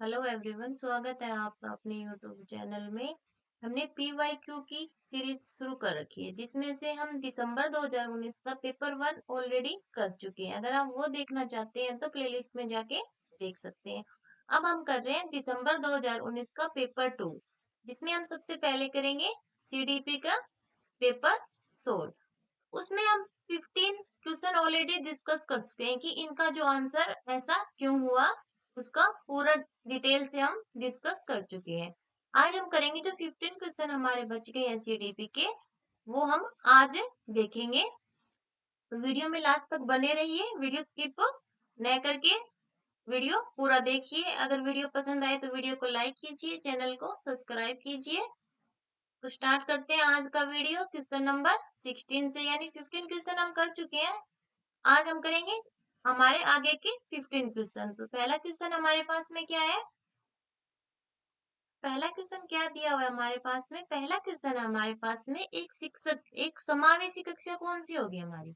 Hello everyone, स्वागत है आपका अपने यूट्यूब चैनल में। हमने पीवाईक्यू की सीरीज शुरू कर रखी है जिसमें से हम दिसंबर 2019 का पेपर वन ऑलरेडी कर चुके हैं। अगर आप वो देखना चाहते हैं तो प्लेलिस्ट में जाके देख सकते हैं। अब हम कर रहे हैं दिसंबर 2019 का पेपर टू, जिसमें हम सबसे पहले करेंगे सीडीपी का पेपर सोल। उसमें हम 15 क्वेश्चन ऑलरेडी डिस्कस कर चुके हैं कि इनका जो आंसर ऐसा क्यों हुआ, उसका पूरा डिटेल से हम डिस्कस कर चुके हैं। आज हम करेंगे जो 15 क्वेश्चन हमारे बच गए हैं सीडीपी के, वो हम आज देखेंगे। तो वीडियो में लास्ट तक बने रहिए, वीडियो स्किप न करके वीडियो पूरा देखिए। अगर वीडियो पसंद आए तो वीडियो को लाइक कीजिए, चैनल को सब्सक्राइब कीजिए। तो स्टार्ट करते हैं आज का वीडियो क्वेश्चन नंबर 16 से, यानी 15 क्वेश्चन हम कर चुके हैं। आज हम करेंगे हमारे आगे के 15 क्वेश्चन। तो पहला क्वेश्चन हमारे पास में क्या है? पहला क्वेश्चन क्या दिया हुआ है हमारे पास में? पहला क्वेश्चन है हमारे पास में, एक शिक्षक, एक समावेशी कक्षा कौन सी होगी हमारी?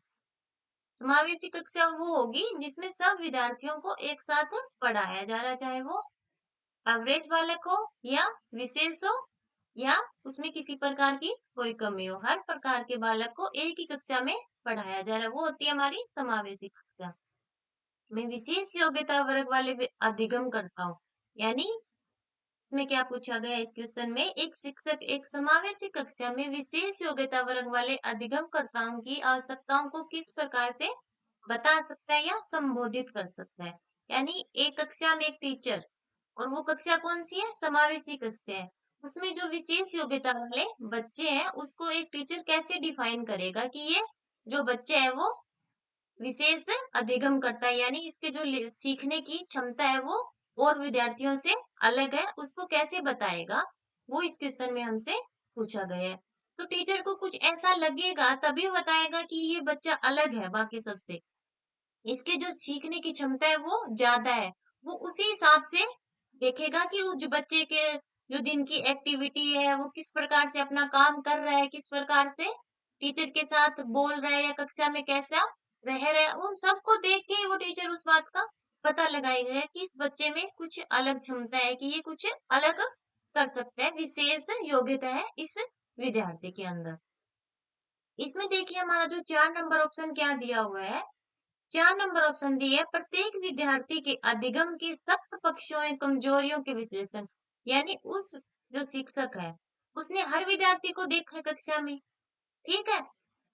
समावेशी कक्षा वो होगी जिसमें सब विद्यार्थियों को एक साथ पढ़ाया जा रहा, चाहे वो एवरेज बालक हो या विशेष हो या उसमें किसी प्रकार की कोई कमी हो। हर प्रकार के बालक को एक ही कक्षा में पढ़ाया जा रहा है, वो होती है हमारी समावेशी कक्षा। मैं विशेष योग्यता वर्ग वाले अधिगम करता हूँ, यानी इसमें क्या पूछा गया इस क्वेश्चन में? एक शिक्षक एक समावेशी कक्षा में विशेष योग्यता वर्ग वाले अधिगमकर्ताओं की आवश्यकताओं को किस प्रकार से बता सकता है या संबोधित कर सकता है। यानी एक कक्षा में एक टीचर, और वो कक्षा कौन सी है? समावेशी कक्षा है। उसमें जो विशेष योग्यता वाले बच्चे हैं उसको एक टीचर कैसे डिफाइन करेगा कि ये जो बच्चे हैं वो विशेष अधिगम करता है, यानी इसके जो सीखने की क्षमता है वो और विद्यार्थियों से अलग है, उसको कैसे बताएगा, वो इस क्वेश्चन में हमसे पूछा गया है। तो टीचर को कुछ ऐसा लगेगा तभी बताएगा कि ये बच्चा अलग है बाकी सबसे, इसके जो सीखने की क्षमता है वो ज्यादा है। वो उसी हिसाब से देखेगा कि वो जो बच्चे के जो दिन की एक्टिविटी है वो किस प्रकार से अपना काम कर रहा है, किस प्रकार से टीचर के साथ बोल रहा है या कक्षा में कैसा रह रहा है, उन सबको देख के ही वो टीचर उस बात का पता लगाएगा कि इस बच्चे में कुछ अलग क्षमता है, कि ये कुछ अलग कर सकता है, विशेष योग्यता है इस विद्यार्थी के अंदर। इसमें देखिए हमारा जो 4 नंबर ऑप्शन क्या दिया हुआ है? 4 नंबर ऑप्शन दिए, प्रत्येक विद्यार्थी के अधिगम के सख्त पक्षों एवं कमजोरियों के विश्लेषण। यानी उस जो शिक्षक है उसने हर विद्यार्थी को देखा है कक्षा में, ठीक है?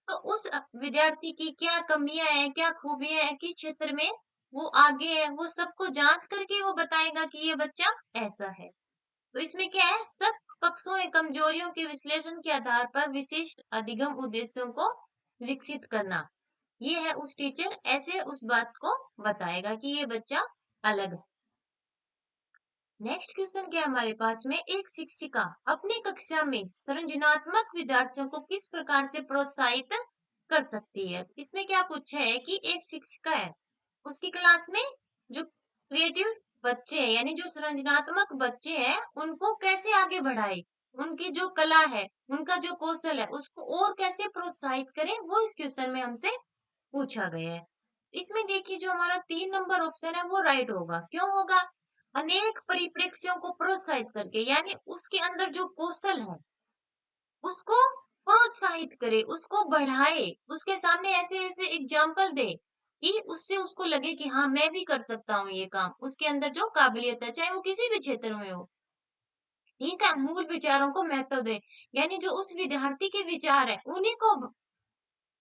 तो उस विद्यार्थी की क्या कमियां हैं, क्या खूबियां हैं, किस क्षेत्र में वो आगे है, वो सबको जांच करके वो बताएगा कि ये बच्चा ऐसा है। तो इसमें क्या है? सब पक्षों एवं कमजोरियों के विश्लेषण के आधार पर विशिष्ट अधिगम उद्देश्यों को विकसित करना। ये है उस टीचर ऐसे उस बात को बताएगा कि ये बच्चा अलग है। नेक्स्ट क्वेश्चन क्या है हमारे पास में? एक शिक्षिका अपनी कक्षा में सृजनात्मक विद्यार्थियों को किस प्रकार से प्रोत्साहित कर सकती है? इसमें क्या पूछा है कि एक शिक्षिका है, उसकी क्लास में जो क्रिएटिव बच्चे हैं, यानी जो सृजनात्मक बच्चे हैं, उनको कैसे आगे बढ़ाए, उनकी जो कला है, उनका जो कौशल है, उसको और कैसे प्रोत्साहित करें, वो इस क्वेश्चन में हमसे पूछा गया है। इसमें देखिए जो हमारा 3 नंबर ऑप्शन है वो राइट होगा। क्यों होगा? अनेक परिप्रेक्ष्यों को प्रोत्साहित करके, यानी उसके अंदर जो कौशल है उसको प्रोत्साहित करे, उसको बढ़ाए, उसके सामने ऐसे ऐसे एग्जाम्पल दे कि उससे उसको लगे कि हाँ मैं भी कर सकता हूँ ये काम। उसके अंदर जो काबिलियत है, चाहे वो किसी भी क्षेत्र में हो, ठीक है? मूल विचारों को महत्व दे, यानी जो उस विद्यार्थी के विचार है उन्हीं को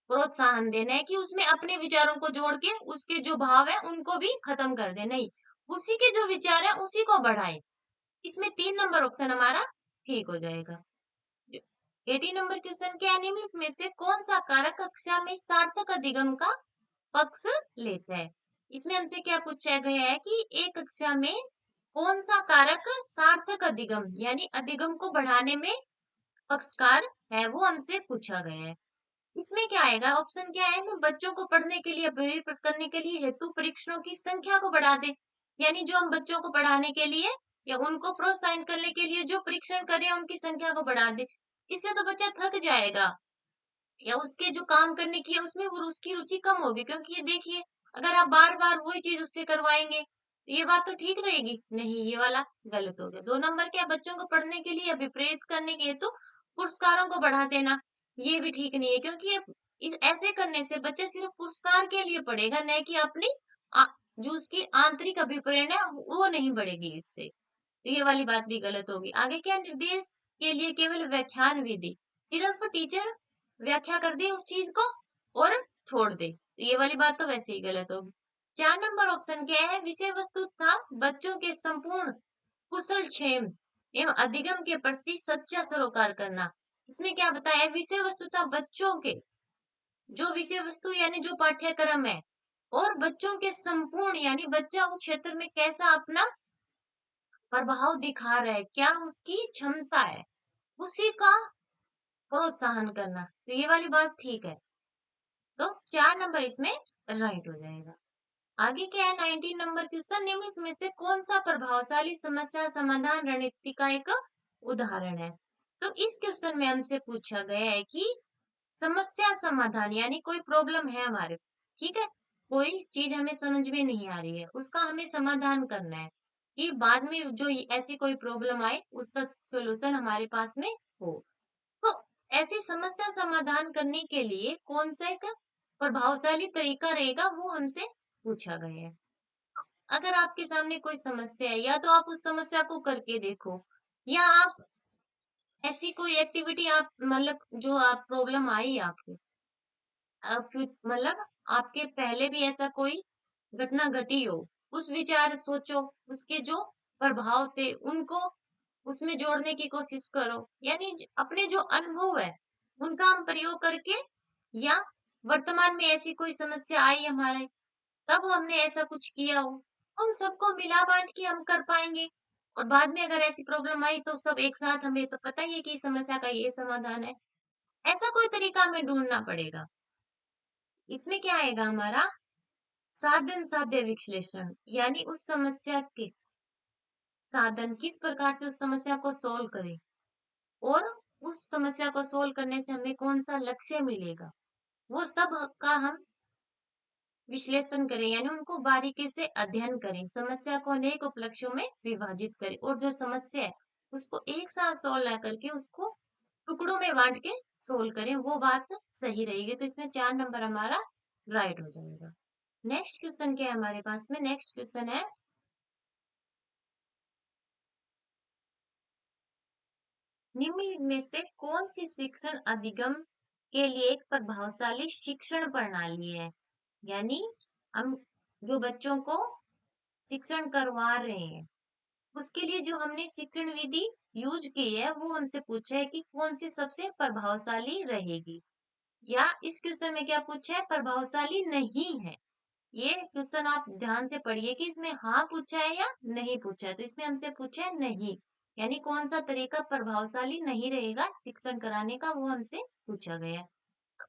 प्रोत्साहन देना है, कि उसमें अपने विचारों को जोड़ के उसके जो भाव है उनको भी खत्म कर दे, नहीं, उसी के जो विचार है उसी को बढ़ाए। इसमें 3 नंबर ऑप्शन हमारा ठीक हो जाएगा। 18 नंबर क्वेश्चन के निम्नलिखित में से कौन सा कारक कक्षा में सार्थक अधिगम का पक्ष लेता है? इसमें हमसे क्या पूछा गया है कि एक कक्षा में कौन सा कारक सार्थक अधिगम, यानी अधिगम को बढ़ाने में पक्षकार है, वो हमसे पूछा गया है। इसमें क्या आएगा? ऑप्शन क्या है? मैं बच्चों को पढ़ने के लिए प्रेरित करने के लिए हेतु परीक्षणों की संख्या को बढ़ा दे, यानी जो हम बच्चों को पढ़ाने के लिए या उनको प्रोत्साहित करने के लिए जो परीक्षण करें उनकी संख्या को बढ़ा दे। इससे तो बच्चा थक जाएगा, या उसके जो काम करने की है उसमें वो उसकी रुचि कम होगी, क्योंकि ये देखिए अगर आप बार बार वही चीज उससे करवाएंगे तो ये बात तो ठीक रहेगी? नहीं, ये वाला गलत हो गया। 2 नंबर क्या, बच्चों को पढ़ने के लिए या विपरीत करने के हेतु पुरस्कारों को बढ़ा देना, ये भी ठीक नहीं है क्योंकि ये ऐसे करने से बच्चा सिर्फ पुरस्कार के लिए पढ़ेगा, न कि अपनी आ, जो उसकी आंतरिक अभिप्रेरणा है वो नहीं बढ़ेगी इससे। तो ये वाली बात भी गलत होगी। आगे क्या, निर्देश के लिए केवल व्याख्यान विधि, सिर्फ टीचर व्याख्या कर दे उस चीज को और छोड़ दे, तो ये वाली बात तो वैसे ही गलत होगी। 4 नंबर ऑप्शन क्या है, विषय वस्तु था बच्चों के संपूर्ण कुशल क्षेम एवं अधिगम के प्रति सच्चा सरोकार करना। इसमें क्या बताया है, विषय वस्तु था बच्चों के, जो विषय वस्तु यानी जो पाठ्यक्रम है, और बच्चों के संपूर्ण यानी बच्चा उस क्षेत्र में कैसा अपना प्रभाव दिखा रहा है, क्या उसकी क्षमता है, उसी का प्रोत्साहन करना। तो ये वाली बात ठीक है। तो 4 नंबर इसमें राइट हो जाएगा। आगे क्या है, 19 नंबर क्वेश्चन, निम्नलिखित में से कौन सा प्रभावशाली समस्या समाधान रणनीति का एक उदाहरण है। तो इस क्वेश्चन में हमसे पूछा गया है कि समस्या समाधान यानी कोई प्रॉब्लम है हमारे, ठीक है, कोई चीज हमें समझ में नहीं आ रही है, उसका हमें समाधान करना है कि बाद में जो ऐसी कोई प्रॉब्लम आए उसका सॉल्यूशन हमारे पास में हो। तो ऐसी समस्या समाधान करने के लिए कौन सा एक प्रभावशाली तरीका रहेगा वो हमसे पूछा गया है। अगर आपके सामने कोई समस्या है, या तो आप उस समस्या को करके देखो, या आप ऐसी कोई एक्टिविटी आप मतलब जो आप प्रॉब्लम आई आपको, मतलब आपके पहले भी ऐसा कोई घटना घटी हो, उस विचार सोचो, उसके जो प्रभाव थे उनको उसमें जोड़ने की कोशिश करो, यानी अपने जो अनुभव है उनका हम प्रयोग करके, या वर्तमान में ऐसी कोई समस्या आई हमारे तब हमने ऐसा कुछ किया हो, उन सबको मिला बांट के हम कर पाएंगे। और बाद में अगर ऐसी प्रॉब्लम आई तो सब एक साथ, हमें तो पता ही है कि इस समस्या का ये समाधान है, ऐसा कोई तरीका हमें ढूंढना पड़ेगा। इसमें क्या आएगा हमारा, साधन साध्य विश्लेषण, यानी उस समस्या के साधन किस प्रकार से उस समस्या को सोल्व करें, और उस समस्या को सोल्व करने से हमें कौन सा लक्ष्य मिलेगा, वो सब का हम विश्लेषण करें, यानी उनको बारीकी से अध्ययन करें, समस्या को अनेक उपलक्ष्यों में विभाजित करें, और जो समस्या है उसको एक साथ सोल्व ना करके उसको टुकड़ों में बांट के सोल्व करें, वो बात सही रहेगी। तो इसमें 4 नंबर हमारा राइट हो जाएगा। नेक्स्ट क्वेश्चन क्या है हमारे पास में, नेक्स्ट क्वेश्चन है, निम्न में से कौन सी शिक्षण अधिगम के लिए एक प्रभावशाली शिक्षण प्रणाली है, यानी हम जो बच्चों को शिक्षण करवा रहे हैं उसके लिए जो हमने शिक्षण विधि यूज की है वो हमसे पूछा है कि कौन सी सबसे प्रभावशाली रहेगी, या इस क्वेश्चन में क्या पूछा है, प्रभावशाली नहीं है। ये क्वेश्चन आप ध्यान से पढ़िए कि इसमें हाँ पूछा है या नहीं पूछा है, तो इसमें हमसे पूछा है नहीं, यानी कौन सा तरीका प्रभावशाली नहीं रहेगा शिक्षण कराने का, वो हमसे पूछा गया है।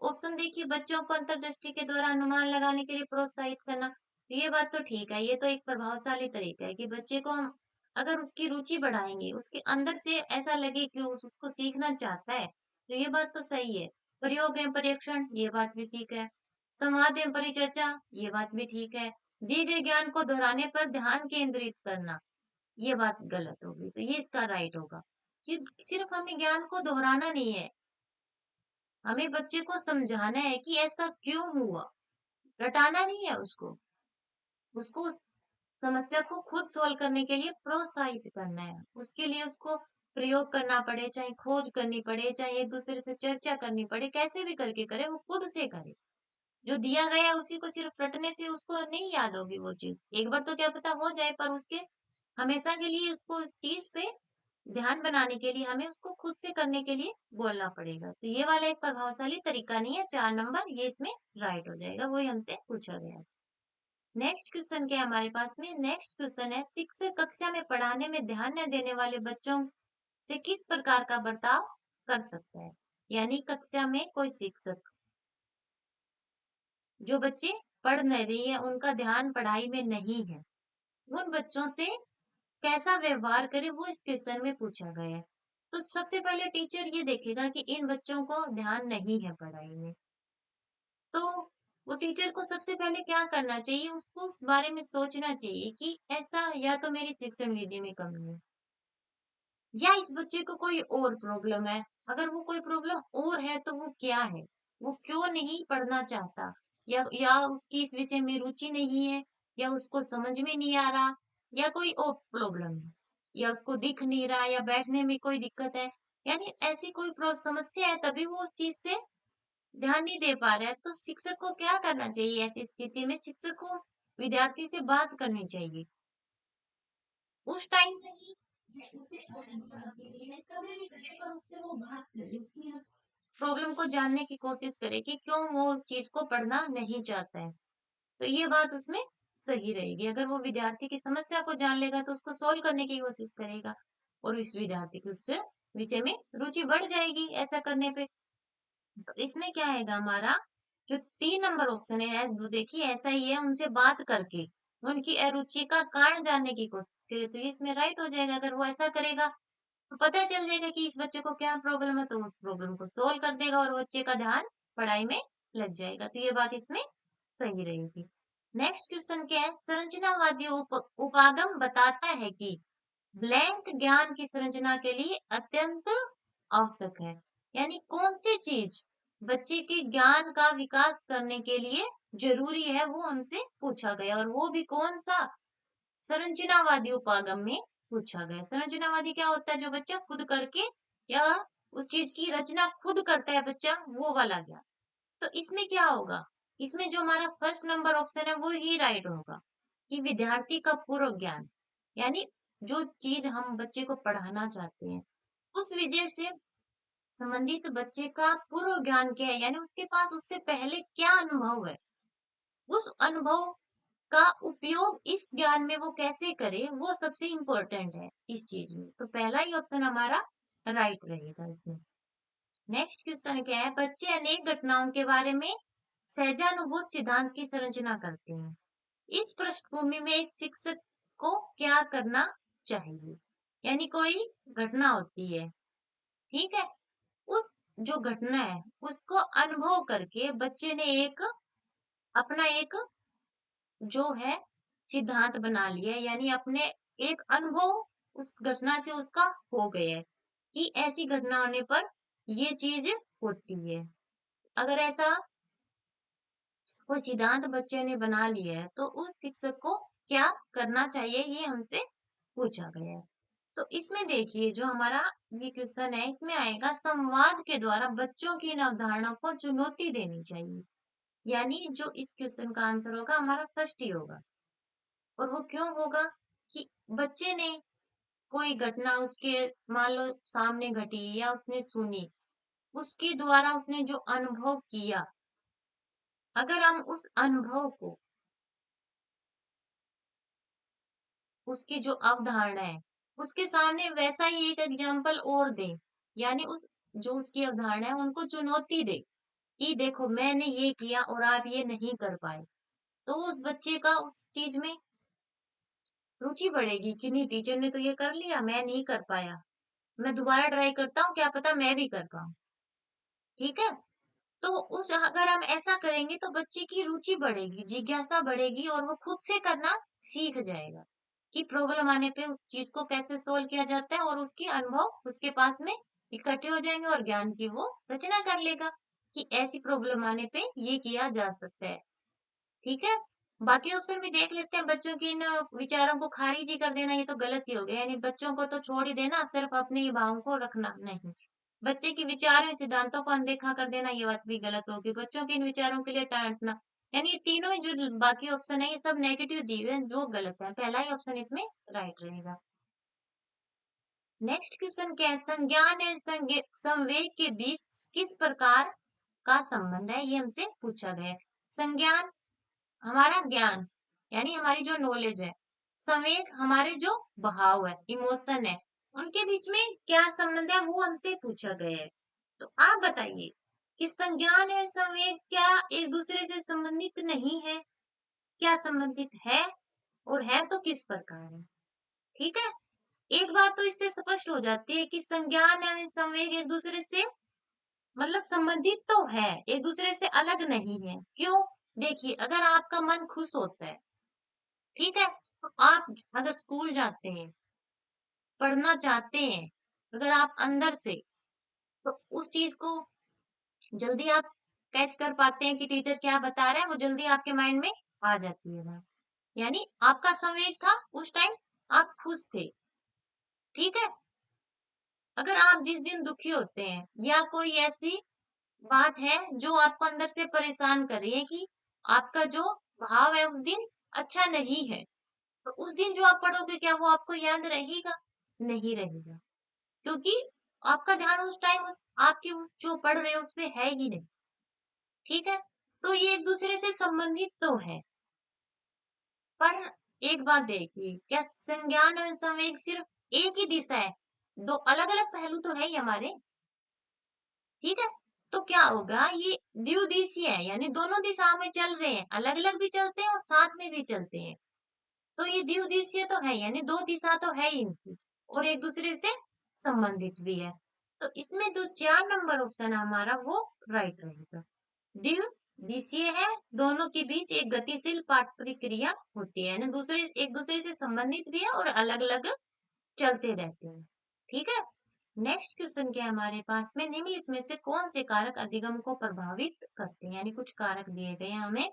ऑप्शन देखिए, बच्चों को अंतर्दृष्टि के द्वारा अनुमान लगाने के लिए प्रोत्साहित करना, तो ये बात तो ठीक है, ये तो एक प्रभावशाली तरीका है कि बच्चे को हम अगर उसकी रुचि बढ़ाएंगे, उसके अंदर से ऐसा लगे कि उसको सीखना चाहता है, तो ये बात तो सही है। प्रयोग एवं परीक्षण, ये बात भी ठीक है। संवाद एवं परिचर्चा, ये बात भी ठीक है। दिए गए ज्ञान को दोहराने पर ध्यान केंद्रित करना, ये बात गलत होगी, तो ये इसका राइट होगा कि सिर्फ हमें ज्ञान को दोहराना नहीं है, हमें बच्चे को समझाना है कि ऐसा क्यों हुआ, रटाना नहीं है उसको, उसको उस समस्या को खुद सॉल्व करने के लिए प्रोत्साहित करना है, उसके लिए उसको प्रयोग करना पड़े, चाहे खोज करनी पड़े, चाहे एक दूसरे से चर्चा करनी पड़े, कैसे भी करके करे, वो खुद से करे। जो दिया गया है उसी को सिर्फ रटने से उसको नहीं याद होगी वो चीज, एक बार तो क्या पता हो जाए, पर उसके हमेशा के लिए उसको चीज पे ध्यान बनाने के लिए हमें उसको खुद से करने के लिए बोलना पड़ेगा। तो ये वाला एक प्रभावशाली तरीका नहीं है, 4 नंबर ये इसमें राइट हो जाएगा, वही हमसे पूछा गया है। नेक्स्ट क्वेश्चन क्या है हमारे पास में, नेक्स्ट क्वेश्चन है, शिक्षक कक्षा में पढ़ाने में ध्यान न देने वाले बच्चों से किस प्रकार का बर्ताव कर सकता है, यानी कक्षा में कोई शिक्षक जो बच्चे पढ़ नहीं रही है, उनका ध्यान पढ़ाई में नहीं है, उन बच्चों से कैसा व्यवहार करे, वो इस क्वेश्चन में पूछा गया है। तो सबसे पहले टीचर ये देखेगा कि इन बच्चों को ध्यान नहीं है पढ़ाई में, तो वो टीचर को सबसे पहले क्या करना चाहिए, उसको उस बारे में सोचना चाहिए कि ऐसा या तो मेरी शिक्षण विधि में कमी है या इस बच्चे को कोई और प्रॉब्लम है। अगर वो कोई प्रॉब्लम और है तो वो क्या है? वो क्यों नहीं पढ़ना चाहता? या उसकी इस विषय में रुचि नहीं है, या उसको समझ में नहीं आ रहा, या कोई और प्रॉब्लम है, या उसको दिख नहीं रहा, या बैठने में कोई दिक्कत है। यानी ऐसी कोई समस्या है तभी वो उस चीज से ध्यान नहीं दे पा रहा है। तो शिक्षक को क्या करना चाहिए ऐसी स्थिति में? शिक्षक को उस विद्यार्थी से बात करनी चाहिए। उस टाइम पे ही या उसे अकेले कभी भी करे, पर उससे वो बात करे, उसकी उस प्रॉब्लम को जानने की कोशिश करे कि क्यों वो उस चीज़ को पढ़ना नहीं चाहता है। तो ये बात उसमें सही रहेगी। अगर वो विद्यार्थी की समस्या को जान लेगा तो उसको सॉल्व करने की कोशिश करेगा और इस विद्यार्थी की उससे विषय में रुचि बढ़ जाएगी ऐसा करने पे। तो इसमें क्या आएगा हमारा, जो 3 नंबर ऑप्शन है वो देखिए ऐसा ही है, उनसे बात करके उनकी अरुचि का कारण जानने की कोशिश करे तो ये इसमें राइट हो जाएगा। अगर वो ऐसा करेगा तो पता चल जाएगा कि इस बच्चे को क्या प्रॉब्लम है, तो उस प्रॉब्लम को सोल्व कर देगा और बच्चे का ध्यान पढ़ाई में लग जाएगा। तो ये बात इसमें सही रहेगी। नेक्स्ट क्वेश्चन क्या है, संरचनावादी उपागम बताता है कि ब्लैंक ज्ञान की संरचना के लिए अत्यंत आवश्यक है। यानी कौन सी चीज बच्चे के ज्ञान का विकास करने के लिए जरूरी है, वो हमसे पूछा गया, और वो भी कौन सा, संरचनावादी उपागम में पूछा गया। संरचनावादी क्या होता है? जो बच्चा खुद करके या उस चीज की रचना खुद करता है बच्चा, वो वाला ज्ञान। तो इसमें क्या होगा, इसमें जो हमारा फर्स्ट नंबर ऑप्शन है वो ही राइट होगा कि विद्यार्थी का पूर्व ज्ञान, यानी जो चीज हम बच्चे को पढ़ाना चाहते हैं उस विषय से संबंधित बच्चे का पूर्व ज्ञान क्या है, यानी उसके पास उससे पहले क्या अनुभव है, उस अनुभव का उपयोग इस ज्ञान में वो कैसे करे, वो सबसे इम्पोर्टेंट है इस चीज में। तो पहला ही ऑप्शन हमारा राइट रहेगा इसमें। नेक्स्ट क्वेश्चन क्या है, बच्चे अनेक घटनाओं के बारे में सहजानुभूत सिद्धांत की संरचना करते हैं। इस पृष्ठभूमि में एक शिक्षक को क्या करना चाहिए? यानी कोई घटना होती है, ठीक है, उस जो घटना है उसको अनुभव करके बच्चे ने एक अपना एक जो है सिद्धांत बना लिया है, यानी अपने एक अनुभव उस घटना से उसका हो गया है कि ऐसी घटना होने पर ये चीज होती है। अगर ऐसा कोई सिद्धांत बच्चे ने बना लिया है तो उस शिक्षक को क्या करना चाहिए, ये हमसे पूछा गया है। तो इसमें देखिए जो हमारा ये क्वेश्चन है इसमें आएगा, संवाद के द्वारा बच्चों की इन अवधारणाओं को चुनौती देनी चाहिए। यानी जो इस क्वेश्चन का आंसर होगा हमारा फर्स्ट ही होगा। और वो क्यों होगा कि बच्चे ने कोई घटना उसके मान लो सामने घटी या उसने सुनी, उसके द्वारा उसने जो अनुभव किया, अगर हम उस अनुभव को, उसकी जो अवधारणा है उसके सामने वैसा ही एक एग्जाम्पल और दें, यानी उस जो उसकी अवधारणा है उनको चुनौती दे कि देखो मैंने ये किया और आप ये नहीं कर पाए, तो वो बच्चे का उस चीज में रुचि बढ़ेगी कि नहीं, टीचर ने तो ये कर लिया, मैं नहीं कर पाया, मैं दोबारा ट्राई करता हूँ, क्या पता मैं भी कर पाऊँ। ठीक है, तो उस अगर हम ऐसा करेंगे तो बच्चे की रुचि बढ़ेगी, जिज्ञासा बढ़ेगी और वो खुद से करना सीख जाएगा कि प्रॉब्लम आने पे उस चीज को कैसे सोल्व किया जाता है, और उसके अनुभव उसके पास में इकट्ठे हो जाएंगे और ज्ञान की वो रचना कर लेगा कि ऐसी प्रॉब्लम आने पे ये किया जा सकता है। ठीक है, बाकी ऑप्शन भी देख लेते हैं। बच्चों की इन विचारों को खारिज ही कर देना ये तो गलत ही हो गया, यानी बच्चों को तो छोड़ ही देना, सिर्फ अपने ही भावों को रखना नहीं। बच्चे के विचारों और सिद्धांतों को अनदेखा कर देना ये बात भी गलत होगी। बच्चों के इन विचारों के लिए डांटना, यानी ये तीनों ही जो बाकी ऑप्शन है ये सब नेगेटिव दिए हुए हैं जो गलत है। पहला ही ऑप्शन इसमें राइट रहेगा। नेक्स्ट क्वेश्चन क्या है, संज्ञान एवं संवेग के बीच किस प्रकार का संबंध है, ये हमसे पूछा गया है। संज्ञान हमारा ज्ञान, यानी हमारी जो नॉलेज है, संवेग हमारे जो भाव है, इमोशन है, उनके बीच में क्या संबंध है वो हमसे पूछा गया है। तो आप बताइए कि संज्ञान है संवेग क्या एक दूसरे से संबंधित नहीं है, क्या संबंधित है, और है तो किस प्रकार है। ठीक है, एक बात तो इससे स्पष्ट हो जाती है कि संज्ञान एवं संवेग एक दूसरे से मतलब संबंधित तो है, एक दूसरे से अलग नहीं है। क्यों? देखिए, अगर आपका मन खुश होता है, ठीक है? तो आप अगर स्कूल जाते हैं, पढ़ना चाहते हैं, अगर आप अंदर से, तो उस चीज़ को जल्दी आप कैच कर पाते हैं कि टीचर क्या बता रहा है, वो जल्दी आपके माइंड में आ जाती है बात। यानी आपका संवेग था, उस टाइम आप खुश थे, ठीक है? अगर आप जिस दिन दुखी होते हैं या कोई ऐसी बात है जो आपको अंदर से परेशान कर रही है कि आपका जो भाव है उस दिन अच्छा नहीं है, तो उस दिन जो आप पढ़ोगे क्या वो आपको याद रहेगा? नहीं रहेगा, क्योंकि आपका ध्यान उस टाइम उस आपके उस जो पढ़ रहे हो उस पे है ही नहीं, ठीक है? तो ये एक-दूसरे से संबंधित तो है, पर एक बात देखिए, क्या संज्ञान और संवेग सिर्फ एक ही दिशा है? 2 अलग-अलग पहलू तो है ही हमारे, ठीक है? तो क्या होगा ये द्विदिशीय है, यानी दोनों दिशाओं में चल रहे हैं, अलग-अलग भी चलते हैं और साथ में भी चलते हैं। तो ये द्विदिशीय तो है, यानी 2 दिशा तो है ही इनकी और एक-दूसरे से संबंधित भी है। तो इसमें जो 4 नंबर ऑप्शन है हमारा वो राइट रहेगा। द्विदिशीय है, दोनों के बीच एक गतिशील पारस्परिक क्रिया होती है, यानी दूसरे एक-दूसरे से संबंधित भी है और अलग-अलग चलते रहते हैं। ठीक है? नेक्स्ट क्वेश्चन क्या है हमारे पास में, निम्नलिखित में से कौन से कारक अधिगम को प्रभावित करते हैं? यानी कुछ कारक दिए गए हैं हमें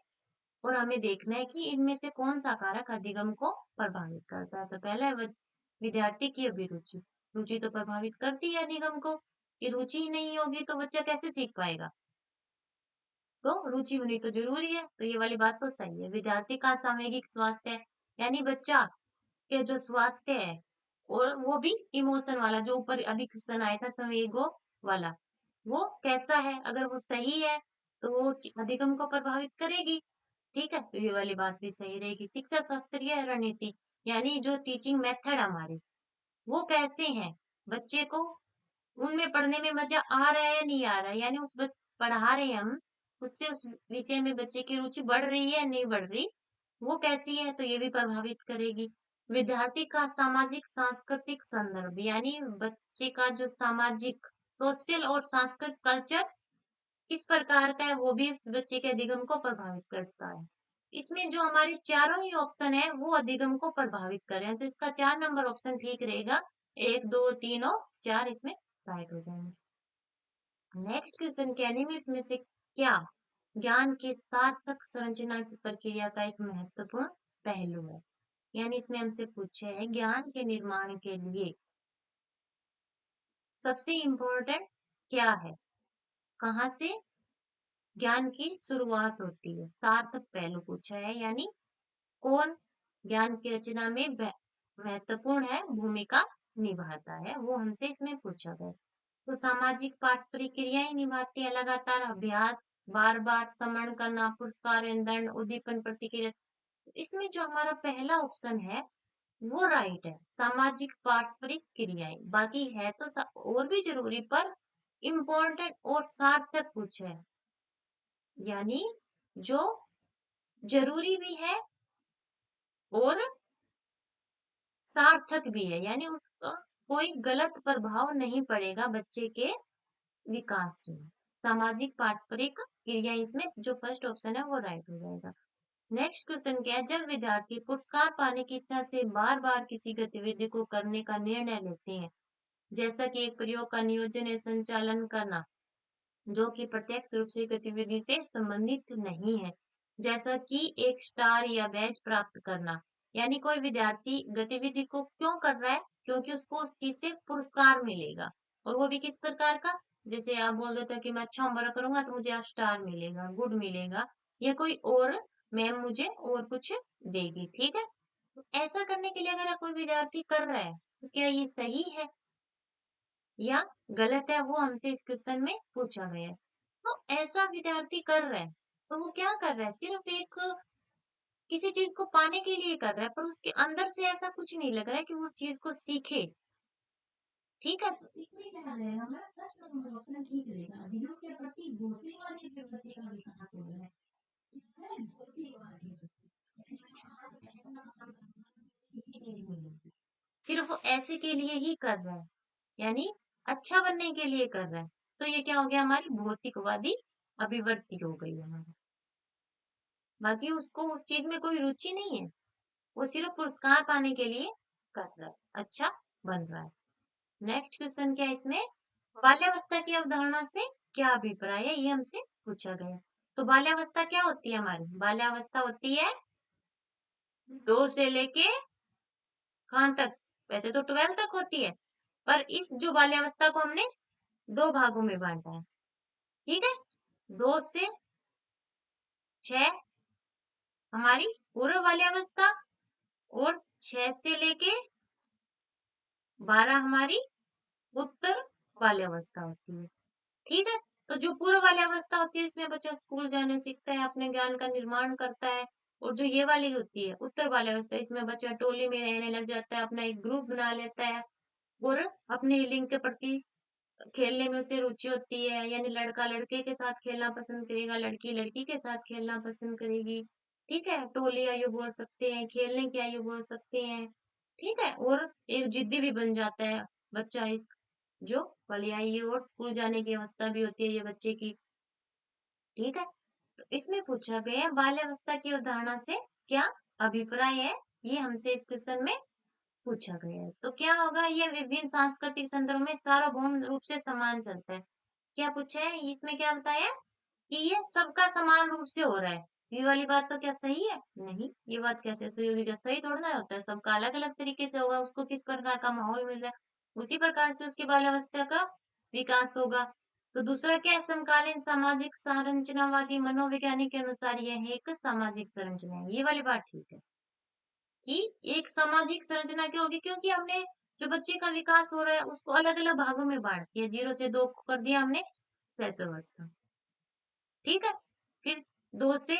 और हमें देखना है कि इनमें से कौन-सा कारक अधिगम को प्रभावित करता है। तो पहला है विद्यार्थी की अभिरुचि। रुचि तो प्रभावित करती है अधिगम को, कि रुचि ही नहीं होगी तो बच्चा कैसे सीख पाएगा? तो रुचि होनी तो ज़रूरी है, तो ये वाली बात तो सही है। विद्यार्थी का सामूहिक स्वास्थ्य है, यानी बच्चा के जो स्वास्थ्य है और वो भी इमोशन वाला, जो ऊपर अभी क्वेश्चन आया था संवेगों वाला, वो कैसा है? अगर वो सही है, तो वो अधिगम को प्रभावित करेगी। ठीक है? तो ये वाली बात भी सही रहेगी। शिक्षा शास्त्रीय रणनीति, यानी जो टीचिंग मेथड हमारे, वो कैसे हैं? बच्चे को उनमें पढ़ने में मज़ा आ रहा है या नहीं आ रहा है? यानी उस पढ़ा रहे हैं हम, उससे उस विषय में बच्चे की रुचि बढ़ रही है या नहीं बढ़ रही? वो कैसी है? तो ये भी प्रभावित करेगी। विद्यार्थी का सामाजिक सांस्कृतिक संदर्भ, यानी बच्चे का जो सामाजिक, सोशल और सांस्कृतिक कल्चर किस प्रकार का है, वो भी इस बच्चे के अधिगम को प्रभावित करता है। इसमें जो हमारे चारों ही ऑप्शन है वो अधिगम को प्रभावित कर रहे हैं, तो इसका 4 नंबर ऑप्शन ठीक रहेगा। 1, 2, 3 और 4 इसमें राइट हो जाएंगे। नेक्स्ट क्वेश्चन क्या है, निम्नलिखित में से क्या ज्ञान के सार्थक संरचना की प्रक्रिया का एक महत्वपूर्ण पहलू है? यानी इसमें हमसे पूछा है ज्ञान के निर्माण के लिए सबसे इम्पोर्टेंट क्या है? कहाँ से ज्ञान की शुरुआत होती है? सार्थक पहलू पूछा है, यानी कौन ज्ञान की रचना में महत्वपूर्ण है, भूमिका निभाता है, वो हमसे इसमें पूछा गया। तो सामाजिक पारस्परिक क्रियाएं निभाती है, लगातार अभ्यास, बार बार श्रवण करना, पुरस्कार एवं दंड, उद्दीपन प्रतिक्रिया। तो इसमें जो हमारा पहला ऑप्शन है वो राइट है, सामाजिक पारस्परिक क्रियाएं। बाकी है तो और भी जरूरी, पर इम्पोर्टेंट और सार्थक कुछ है, यानी जो जरूरी भी है और सार्थक भी है, यानी उसका कोई गलत प्रभाव नहीं पड़ेगा बच्चे के विकास में। सामाजिक पारस्परिक क्रिया, इसमें जो फर्स्ट ऑप्शन है वो राइट हो जाएगा। नेक्स्ट क्वेश्चन क्या है, जब विद्यार्थी पुरस्कार पाने की इच्छा से बार बार किसी गतिविधि को करने का निर्णय लेते हैं, जैसा कि एक प्रयोग का नियोजन या संचालन करना, जो कि प्रत्यक्ष रूप से गतिविधि से संबंधित नहीं है, जैसा कि एक स्टार या बैज प्राप्त करना। यानी कोई विद्यार्थी गतिविधि को क्यों कर रहा है? क्योंकि उसको उस चीज से पुरस्कार मिलेगा, और वो भी किस प्रकार का? जैसे आप बोल देते हो कि मैं अच्छा होमवर्क करूंगा तो मुझे आज स्टार मिलेगा, गुड मिलेगा, या कोई और मैम मुझे और कुछ देगी, ठीक है? तो ऐसा करने के लिए अगर कोई विद्यार्थी कर रहा है, तो क्या ये सही है या गलत है, वो हमसे इस क्वेश्चन में पूछा गया है। तो ऐसा विद्यार्थी कर रहा है, तो वो क्या कर रहा है? सिर्फ एक किसी चीज को पाने के लिए कर रहा है, पर उसके अंदर से ऐसा कुछ नहीं लग रहा है कि वो उस चीज को सीखे। ठीक है, तो इसमें क्या रहेगा, हमारा फर्स्ट नंबर ऑप्शन ठीक रहेगा, अधिगम के प्रति भौतिकवादी प्रवृत्ति का विकास हो रहा है। ठीक है, भौतिकवादी प्रवृत्ति, यानी मैं आज ऐसा काम करूंगा, मुझे ये चीज मिलेगी। सिर्फ वो ऐसे के लिए ही कर रहा है, यानी अच्छा बनने के लिए कर रहा है। तो ये क्या हो गया, हमारी भौतिकवादी अभिवृत्ति हो गई हमारी। बाकी उसको उस चीज में कोई रुचि नहीं है, वो सिर्फ पुरस्कार पाने के लिए कर रहा है, अच्छा बन रहा है। नेक्स्ट क्वेश्चन क्या है इसमें, बाल्यावस्था की अवधारणा से क्या अभिप्राय है, ये हमसे पूछा गया। तो बाल्यावस्था क्या होती है हमारी, बाल्यावस्था होती है 2 से लेके कहाँ तक, वैसे तो 12 तक होती है, पर इस जो बाल्यावस्था को हमने 2 भागों में बांटा है, ठीक है। 2 से 6 हमारी पूर्व बाल्यावस्था, और 6 से लेके 12 हमारी उत्तर बाल्यावस्था होती है, ठीक है। तो जो पूर्व वाली अवस्था होती है इसमें बच्चा स्कूल जाने सीखता है, अपने ज्ञान का निर्माण करता है। और जो ये वाली होती है उत्तर वाली अवस्था, इसमें बच्चा टोली में रहने लग जाता है, अपना एक ग्रुप बना लेता है, और अपने लिंग के प्रति खेलने में उसे रुचि होती है, यानी लड़का लड़के के साथ खेलना पसंद करेगा, लड़की लड़की के साथ खेलना पसंद करेगी, ठीक है। टोली आयु बोल सकते हैं, खेलने की आयु बोल सकते हैं, ठीक है। और एक जिद्दी भी बन जाता है बच्चा, इस जो वाली आयु, और स्कूल जाने की अवस्था भी होती है ये बच्चे की, ठीक है। तो इसमें पूछा गया है बाल्यावस्था की अवधारणा से क्या अभिप्राय है, ये हमसे इस क्वेश्चन में पूछा गया है। तो क्या होगा, ये विभिन्न सांस्कृतिक संदर्भ में सार्वभौम रूप से समान चलता है। क्या पूछा है इसमें, क्या बताया कि ये सबका समान रूप से हो रहा है, ये वाली बात तो क्या सही है, नहीं, ये बात कैसे सही होगी, क्या सही थोड़ा ना होता है, सबका अलग अलग तरीके से होगा, उसको किस प्रकार का माहौल मिल रहा है उसी प्रकार से उसकी बाल्यावस्था का विकास होगा। तो दूसरा क्या है, समकालीन सामाजिक संरचनावादी मनोवैज्ञानिक के अनुसार यह एक सामाजिक संरचना है, ये वाली बात ठीक है कि एक सामाजिक संरचना क्या होगी, क्योंकि हमने जो बच्चे का विकास हो रहा है उसको अलग अलग भागों में बांट दिया, 0 से 2 कर दिया हमने शैशवावस्था, ठीक है। फिर 2 से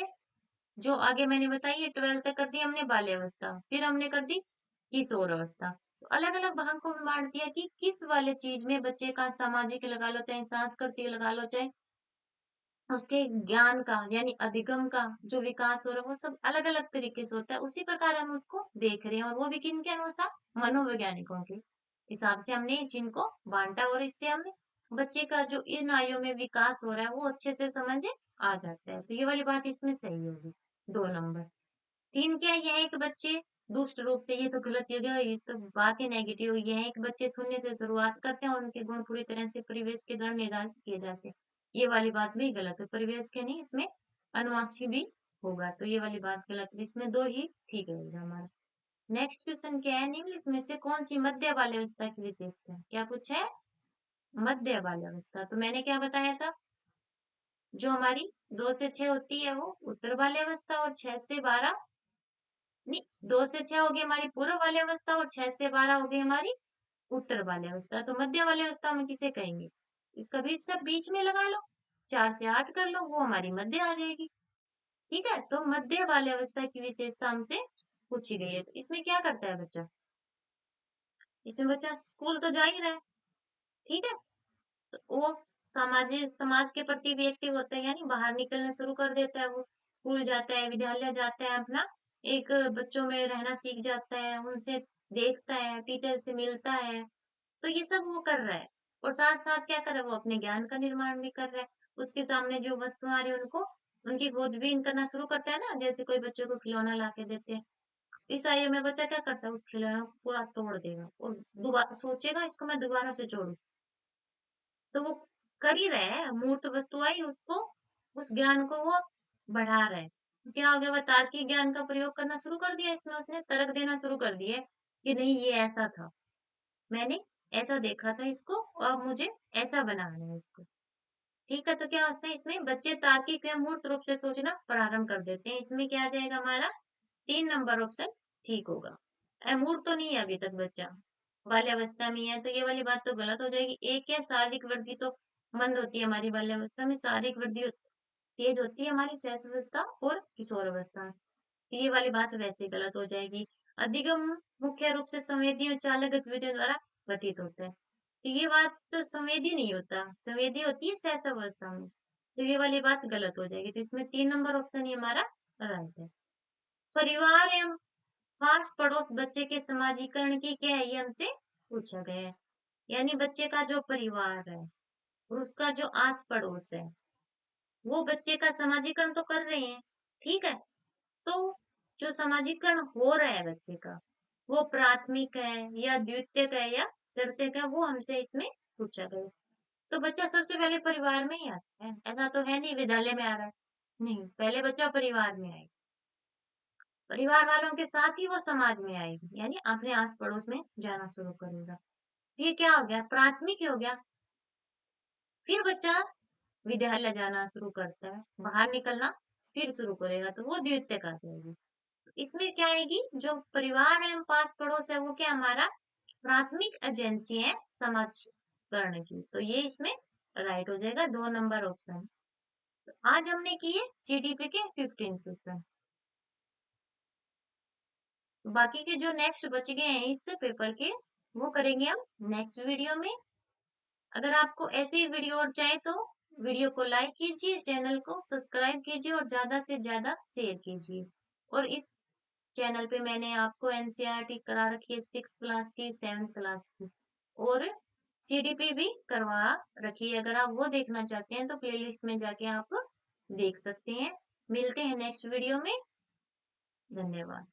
जो आगे मैंने बताई है 12 तक कर दी हमने बाल्यावस्था, फिर हमने कर दी किशोर अवस्था। तो अलग अलग भागों में बांट दिया कि किस वाले चीज में बच्चे का सामाजिक लगा लो चाहे सांस्कृतिक लगा लो चाहे उसके ज्ञान का यानी अधिगम का जो विकास हो रहा है वो सब अलग अलग तरीके से होता है, उसी प्रकार हम उसको देख रहे हैं, और वो भी किन के अनुसार, मनोवैज्ञानिकों के हिसाब से हमने जिनको बांटा, और इससे हमें बच्चे का जो इन आयु में विकास हो रहा है वो अच्छे से समझ आ जाता है। तो ये वाली बात इसमें सही होगी, 2 नंबर। 3 क्या है, यह एक बच्चे दुष्ट रूप से, ये तो गलत जगह, ये तो बात ही नेगेटिव, यह एक बच्चे शून्य से शुरुआत करते हैं और उनके गुण पूरी तरह से परिवेश के द्वारा निर्धारित किए जाते हैं, ये वाली बात भी गलत है, परिवेश के नहीं, इसमें अनुवांशिक भी होगा, तो ये वाली बात गलत है, इसमें 2 ही ठीक रहेगा हमारा। नेक्स्ट क्वेश्चन क्या है, निम्नलिखित में से कौन सी मध्य बाल्यावस्था की विशेषता है, क्या पूछा है, मध्य बाल्यावस्था। तो मैंने क्या बताया था, जो हमारी 2 से 6 होती है वो उत्तर बाल्यावस्था, और 6 से 12 नहीं, 2 से 6 होगी हमारी पूर्व वाली अवस्था, और 6 से 12 होगी हमारी उत्तर वाली अवस्था। तो मध्य वाली अवस्था हम किसे कहेंगे, इसका बीच सब बीच में लगा लो, 4 से 8 कर लो, वो हमारी मध्य आ जाएगी, ठीक है। तो मध्य वाली अवस्था की विशेषता हमसे पूछी गई है। तो इसमें क्या करता है बच्चा, इसमें बच्चा स्कूल तो जा ही रहा है, ठीक है। तो वो सामाजिक समाज के प्रति भी एक्टिव होता है, यानी बाहर निकलना शुरू कर देता है, वो स्कूल जाता है, विद्यालय जाता है, अपना एक बच्चों में रहना सीख जाता है, उनसे देखता है, टीचर से मिलता है, तो ये सब वो कर रहा है। और साथ साथ क्या कर रहा है, वो अपने ज्ञान का निर्माण भी कर रहा है, उसके सामने जो वस्तु आ रही है उनको उनकी खोजबीन करना शुरू करता है ना, जैसे कोई बच्चे को खिलौना ला के देते हैं, इस आयु में बच्चा क्या करता है, उस खिलौना को पूरा तोड़ देगा और दोबारा सोचेगा इसको मैं दोबारा से जोड़ू, तो वो कर ही रहा है, मूर्त वस्तु आई उसको, उस ज्ञान को वो बढ़ा रहा है। तो क्या हो गया, वह तार्किक ज्ञान का प्रयोग करना शुरू कर दिया, इसमें उसने तर्क देना शुरू कर दिया कि नहीं ये ऐसा था, मैंने ऐसा देखा था इसको और मुझे ऐसा बनाना है इसको, ठीक है। तो क्या होता है, इसमें बच्चे तार्किक या मूर्त रूप से सोचना प्रारंभ कर देते हैं, इसमें क्या आ जाएगा हमारा 3 नंबर ऑप्शन ठीक होगा। अमूर्त तो नहीं है अभी तक बच्चा, बाल्यावस्था में ही है, तो ये वाली बात तो गलत हो जाएगी। एक है शारीरिक वृद्धि तो मंद होती है हमारी बाल्यावस्था में, शारीरिक वृद्धि तेज होती है हमारी शैशवावस्था और किशोरावस्था में, तो ये वाली बात वैसे गलत हो जाएगी। अधिगम मुख्य रूप से संवेदी और चालक गतिविधियों द्वारा घटित होता है, तो ये बात तो संवेदी नहीं होता, संवेदी होती है शैशवावस्था में, तो ये वाली बात गलत हो जाएगी। तो इसमें 3 नंबर ऑप्शन ही हमारा राइट है। परिवार एवं पास पड़ोस बच्चे के समाजीकरण की क्या है, ये हमसे पूछा गया है, यानी बच्चे का जो परिवार है और उसका जो आस पड़ोस है वो बच्चे का समाजीकरण तो कर रहे हैं, ठीक है। तो जो समाजीकरण हो रहा है बच्चे का, वो प्राथमिक है या द्वितीयक है या तृतीयक है, वो हमसे इसमें पूछा गया। तो बच्चा सबसे पहले परिवार में ही आता है, ऐसा तो है नहीं विद्यालय में आ रहा है। नहीं, पहले बच्चा परिवार में आएगा। परिवार वालों के साथ ही वो समाज में आएगी, यानी अपने आस पड़ोस में जाना शुरू करेगा। तो ये क्या हो गया? प्राथमिक हो गया। फिर बच्चा विद्यालय जाना शुरू करता है, बाहर निकलना फिर शुरू करेगा, तो वो द्वितीयक आ जाएगी। इसमें क्या आएगी? जो परिवार एवं पास पड़ोस है, वो क्या हमारा प्राथमिक एजेंसी है समाजकरण की। तो ये इसमें राइट हो जाएगा, 2 नंबर ऑप्शन। तो आज हमने किए सीडीपी के 15 क्वेश्चन। बाकी के जो नेक्स्ट बच गए हैं इस पेपर के, वो करेंगे हम नेक्स्ट वीडियो में। अगर आपको ऐसी वीडियो और चाहिए तो वीडियो को लाइक कीजिए, चैनल को सब्सक्राइब कीजिए और ज्यादा से ज्यादा शेयर कीजिए। और इस चैनल पे मैंने आपको एनसीईआरटी करा रखी है 6th क्लास की, 7th क्लास की, और सीडीपी भी करवा रखी है। अगर आप वो देखना चाहते हैं तो प्लेलिस्ट में जाके आप देख सकते हैं। मिलते हैं नेक्स्ट वीडियो में। धन्यवाद।